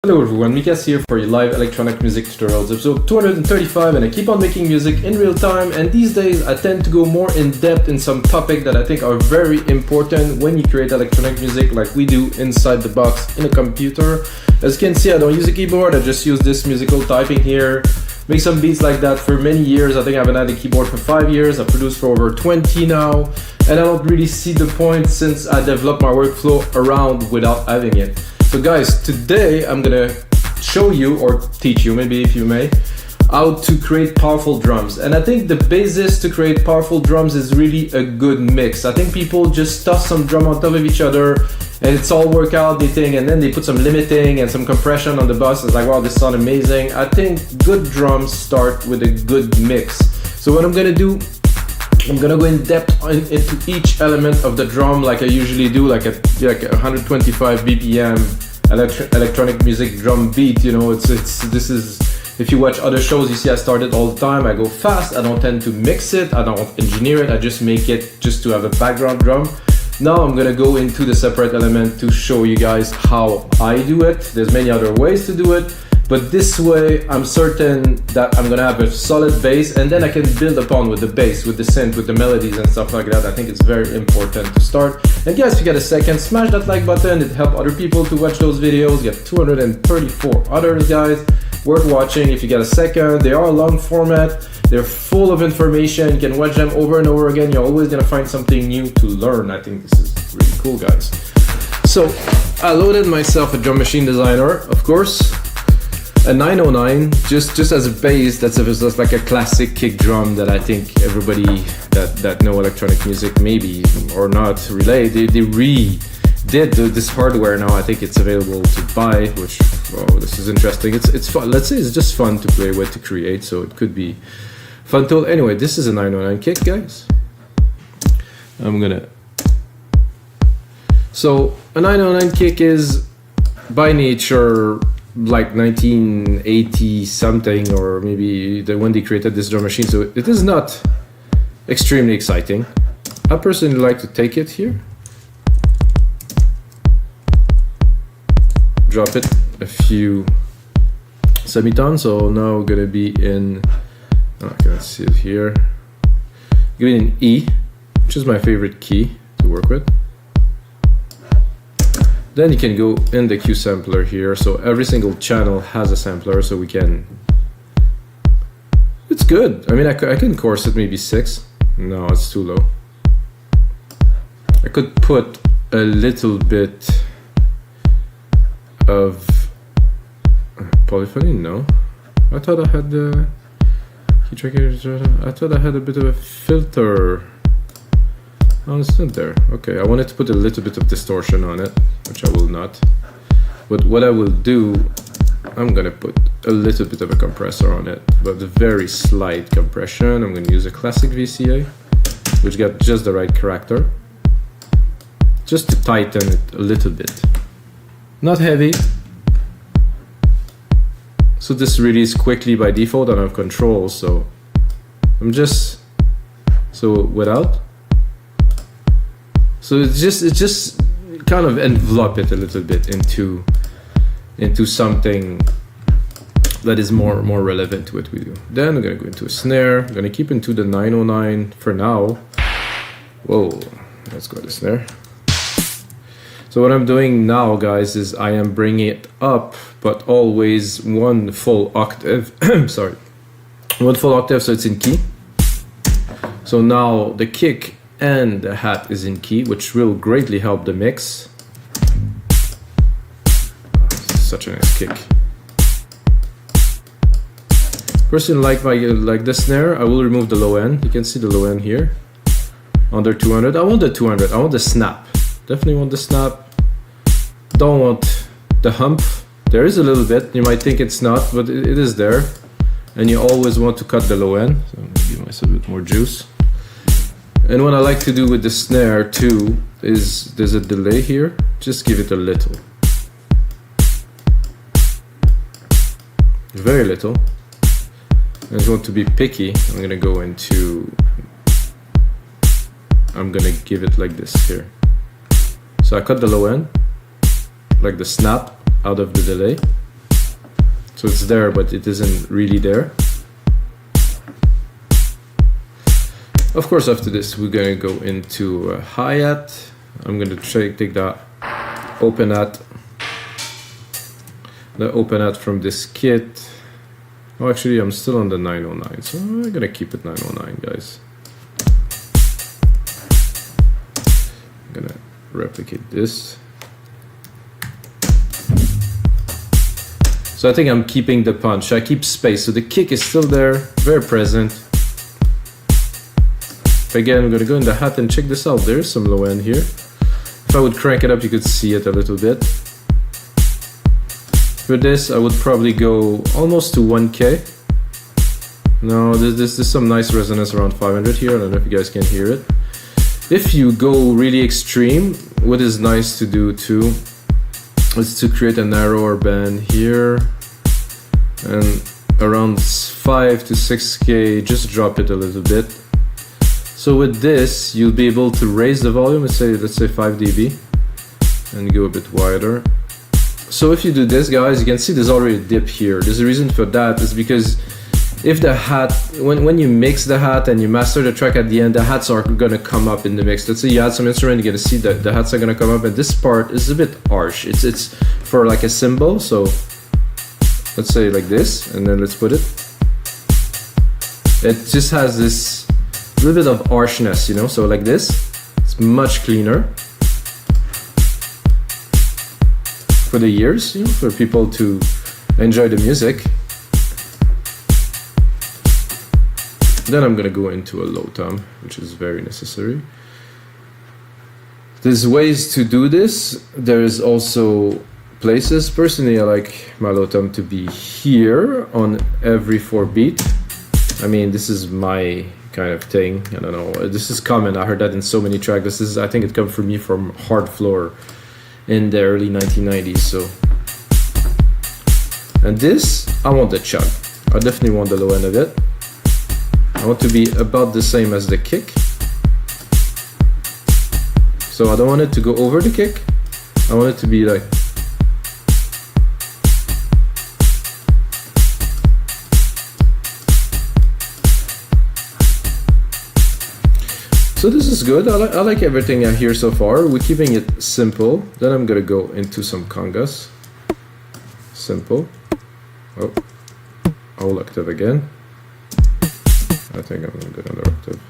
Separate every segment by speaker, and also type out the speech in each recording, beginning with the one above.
Speaker 1: Hello everyone, Mikas here for your live electronic music tutorials, episode 235, and I keep on making music in real time, and these days I tend to go more in depth in some topics that I think are very important when you create electronic music like we do inside the box in a computer. As you can see, I don't use a keyboard, I just use this musical typing here. Make some beats like that for many years. I think I haven't had a keyboard for 5 years, I've produced for over 20 now, and I don't really see the point since I developed my workflow around without having it. So guys, today I'm gonna show you, or teach you maybe if you may, how to create powerful drums. And I think the basis to create powerful drums is really a good mix. I think people just toss some drum on top of each other and it's all work out, they think, and then they put some limiting and some compression on the bus. It's like, wow, this sounds amazing. I think good drums start with a good mix. So what I'm gonna do, I'm gonna go in depth into each element of the drum like I usually do, like a 125 BPM electronic music drum beat. You know, this is, if you watch other shows, you see I start it all the time. I go fast, I don't tend to mix it, I don't engineer it, I just make it just to have a background drum. Now I'm gonna go into the separate element to show you guys how I do it. There's many other ways to do it, but this way I'm certain that I'm gonna have a solid bass, and then I can build upon with the bass, with the synth, with the melodies and stuff like that. I think it's very important to start. And guys, if you get a second, smash that like button. It helps other people to watch those videos. You get 234 others, guys, worth watching. If you get a second, they are a long format. They're full of information. You can watch them over and over again. You're always gonna find something new to learn. I think this is really cool, guys. So I loaded myself a drum machine designer, of course. A 909, just as a bass. That's just like a classic kick drum that I think everybody that know electronic music maybe or not relate. They redid this hardware now. I think it's available to buy, which, oh, this is interesting. It's fun. Let's say it's just fun to play with, to create, so it could be fun tool. Anyway, this is a 909 kick, guys. So a 909 kick is by nature like 1980 something, or maybe when they created this drum machine, so it is not extremely exciting. I personally like to take it here, drop it a few semitones. So now we're gonna be in, I can't see it here, going in E, which is my favorite key to work with. Then you can go in the Q sampler here. So every single channel has a sampler, so we can, it's good. I mean, I can course it maybe 6. No, it's too low. I could put a little bit of polyphony. No, I thought I had the key tracker. I thought I had a bit of a filter. Oh, it's not there. Okay, I wanted to put a little bit of distortion on it, which I will not. But what I will do, I'm gonna put a little bit of a compressor on it, but a very slight compression. I'm gonna use a classic VCA, which got just the right character, just to tighten it a little bit. Not heavy. So this releases quickly by default. I don't have control, so I'm just, so without. So it's just kind of envelop it a little bit into something that is more relevant to what we do. Then I'm gonna go into a snare. I'm gonna keep into the 909 for now. Whoa, let's go to snare. So what I'm doing now, guys, is I am bringing it up, but always one full octave. Sorry, one full octave, so it's in key. So now the kick and the hat is in key, which will greatly help the mix. Such a nice kick. Personally, like the snare, I will remove the low end. You can see the low end here, under 200. I want the 200. I want the snap. Definitely want the snap. Don't want the hump. There is a little bit. You might think it's not, but it is there. And you always want to cut the low end. So I'm gonna give myself a bit more juice. And what I like to do with the snare too is there's a delay here. Just give it a little. Very little. I just want to be picky. I'm gonna go into, I'm gonna give it like this here. So I cut the low end, like the snap out of the delay. So it's there, but it isn't really there. Of course, after this, we're gonna go into hi-hat. I'm gonna take that open hat. The open hat from this kit. Oh, actually, I'm still on the 909, so I'm gonna keep it 909, guys. I'm gonna replicate this. So I think I'm keeping the punch. I keep space, so the kick is still there, very present. Again, I'm gonna go in the hat and check this out. There's some low end here. If I would crank it up, you could see it a little bit. For this, I would probably go almost to 1K. No, there's some nice resonance around 500 here. I don't know if you guys can hear it. If you go really extreme, what is nice to do too is to create a narrower band here and around 5 to 6K, just drop it a little bit. So with this, you'll be able to raise the volume, let's say 5 dB, and go a bit wider. So if you do this, guys, you can see there's already a dip here. There's a reason for that, is because if the hat, when you mix the hat and you master the track at the end, the hats are gonna come up in the mix. Let's say you add some instrument, you're gonna see that the hats are gonna come up, and this part is a bit harsh. It's for like a cymbal, so let's say like this, and then let's put it. It just has this little bit of harshness, you know, so like this, it's much cleaner. For the ears, you know, for people to enjoy the music. Then I'm gonna go into a low tom, which is very necessary. There's ways to do this. There's also places. Personally, I like my low tom to be here on every 4 beat. I mean, this is my kind of thing. I don't know. This is common. I heard that in so many tracks. This is, I think it comes from me from Hard Floor in the early 1990s. So, and this, I want the chug. I definitely want the low end of it. I want to be about the same as the kick. So I don't want it to go over the kick. I want it to be like. So this is good. I like everything I hear so far. We're keeping it simple. Then I'm gonna go into some congas. Simple. Oh, whole octave again. I think I'm gonna do another octave.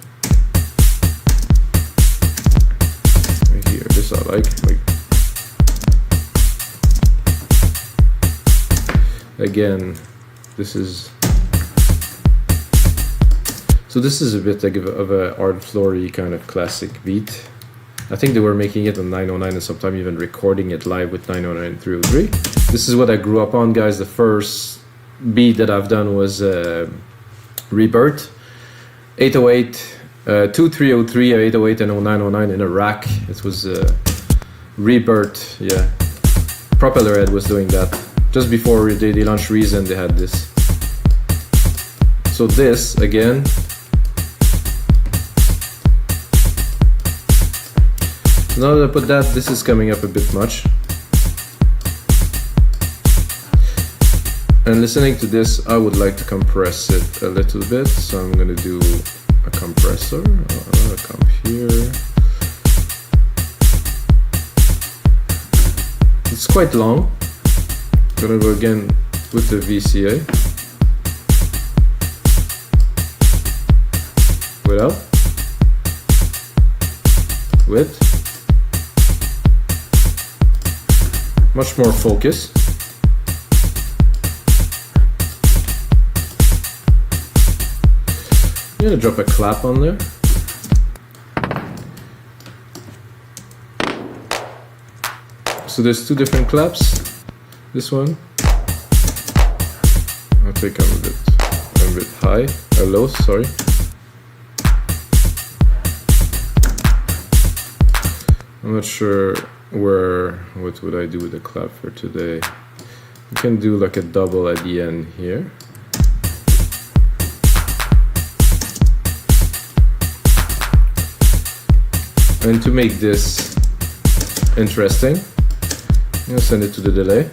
Speaker 1: Here, this I like. Again, this is. So this is a bit like of a Hard Floor-y kind of classic beat. I think they were making it on 909 and sometimes even recording it live with 909 and 303. This is what I grew up on, guys. The first beat that I've done was Rebirth. 808, 2303, 808 and 0909 in a rack. It was Rebirth, yeah. Propeller Head was doing that. Just before they launched Reason, they had this. So this, again, now that I put that, this is coming up a bit much. And listening to this, I would like to compress it a little bit. So I'm gonna do a compressor, a comp here. It's quite long. I'm gonna go again with the VCA. Without. With. Much more focus. I'm gonna drop a clap on there. So there's 2 different claps. This one, I think I'm a bit high, low, sorry. I'm not sure what would I do with the clap for today. You can do like a double at the end here. And to make this interesting, I'm gonna send it to the delay.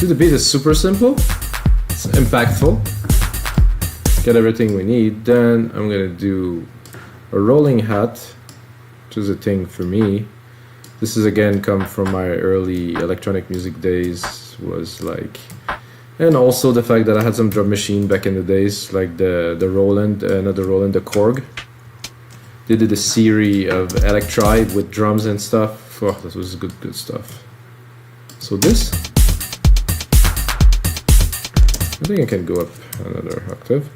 Speaker 1: See, the beat is super simple, it's impactful. Get everything we need. Then I'm gonna do a rolling hat, which is a thing for me. This is again come from my early electronic music days, was like, and also the fact that I had some drum machine back in the days, like the Roland, not the Roland, the Korg. They did a series of electride with drums and stuff. Oh, that was good stuff. So this, I think I can go up another octave.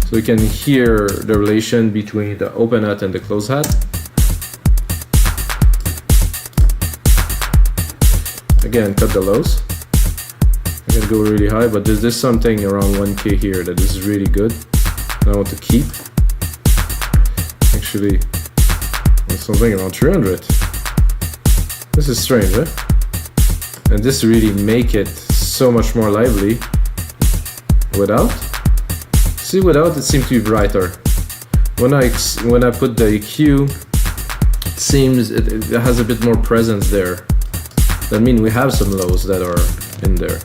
Speaker 1: So you can hear the relation between the open hat and the closed hat. Again, cut the lows. I can go really high, but there's something around 1K here that is really good. And I want to keep. Actually, there's something around 300. This is strange, eh? And this really make it so much more lively. Without, see, without it seems to be brighter. When I put the EQ, it seems it has a bit more presence there. That means we have some lows that are in there.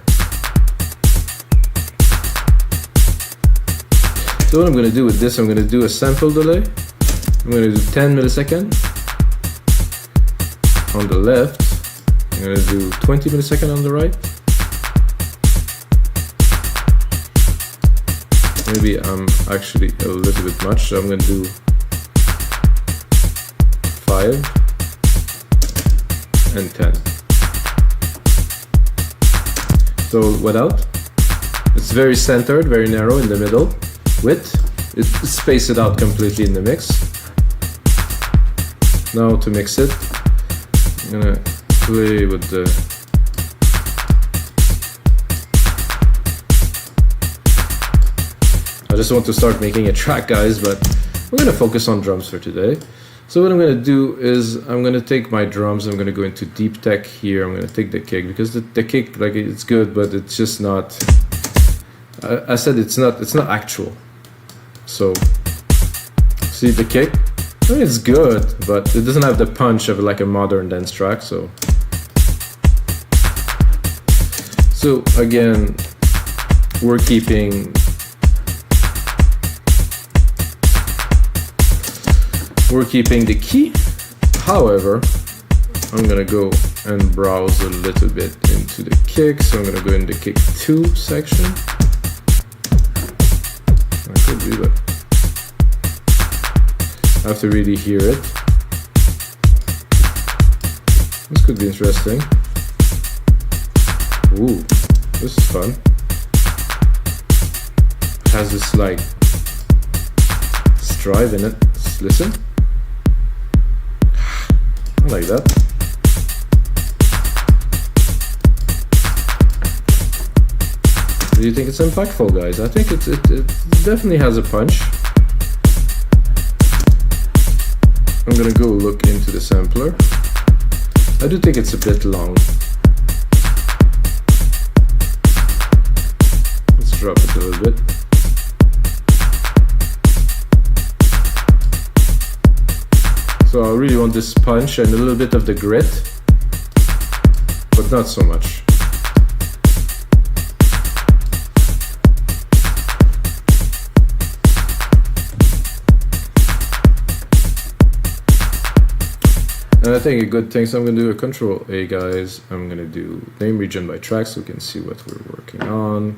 Speaker 1: So what I'm going to do with this, I'm going to do a sample delay. I'm going to do 10 milliseconds on the left. I'm going to do 20 milliseconds on the right. Maybe I'm actually a little bit much, so I'm going to do 5 and 10. So without, it's very centered, very narrow in the middle. With, it space it out completely in the mix. Now to mix it, I'm gonna play with the I just want to start making a track, guys, but we're gonna focus on drums for today. So what I'm gonna do is I'm gonna take my drums, I'm gonna go into deep tech here, I'm gonna take the kick, because the kick, like, it's good, but it's just not, I said it's not actual. So, see the kick? I mean, it's good, but it doesn't have the punch of like a modern dance track, so again, we're keeping the key. However, I'm gonna go and browse a little bit into the kick. So I'm gonna go in the kick 2 section. I could be, but I have to really hear it. This could be interesting. Ooh, this is fun. It has this like strive in it. Let's listen. I like that. Do you think it's impactful, guys? I think it definitely has a punch. I'm gonna go look into the sampler. I do think it's a bit long. Let's drop it a little bit. So I really want this punch and a little bit of the grit, but not so much. And I think a good thing, so I'm going to do a Control A, guys. I'm going to do name region by track so we can see what we're working on.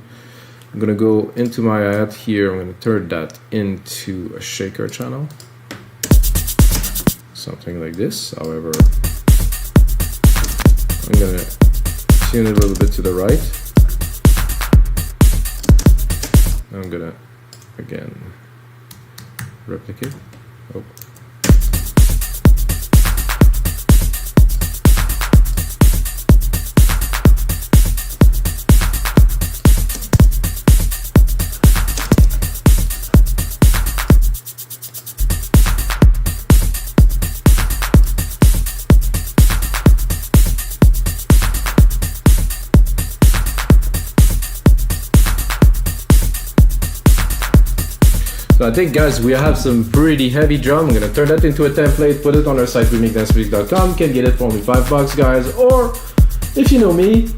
Speaker 1: I'm going to go into my ad here. I'm going to turn that into a shaker channel. Something like this. However, I'm going to tune it a little bit to the right. I'm going to, again, replicate. Oh. So I think, guys, we have some pretty heavy drum. I'm gonna turn that into a template, put it on our site, wemake dancemusic.com. Can get it for only $5, guys, or If you know me,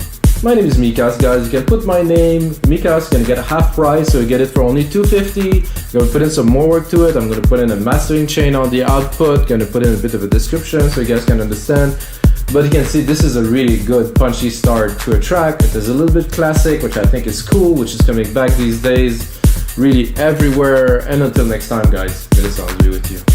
Speaker 1: my name is Mikas, guys. You can put my name, Mikas, gonna get a half price, so you get it for only $2.50. Gonna put in some more work to it. I'm gonna put in a mastering chain on the output, gonna put in a bit of a description so you guys can understand. But you can see this is a really good punchy start to a track. It is a little bit classic, which I think is cool, which is coming back these days, really everywhere. And until next time, guys, may the sounds be with you.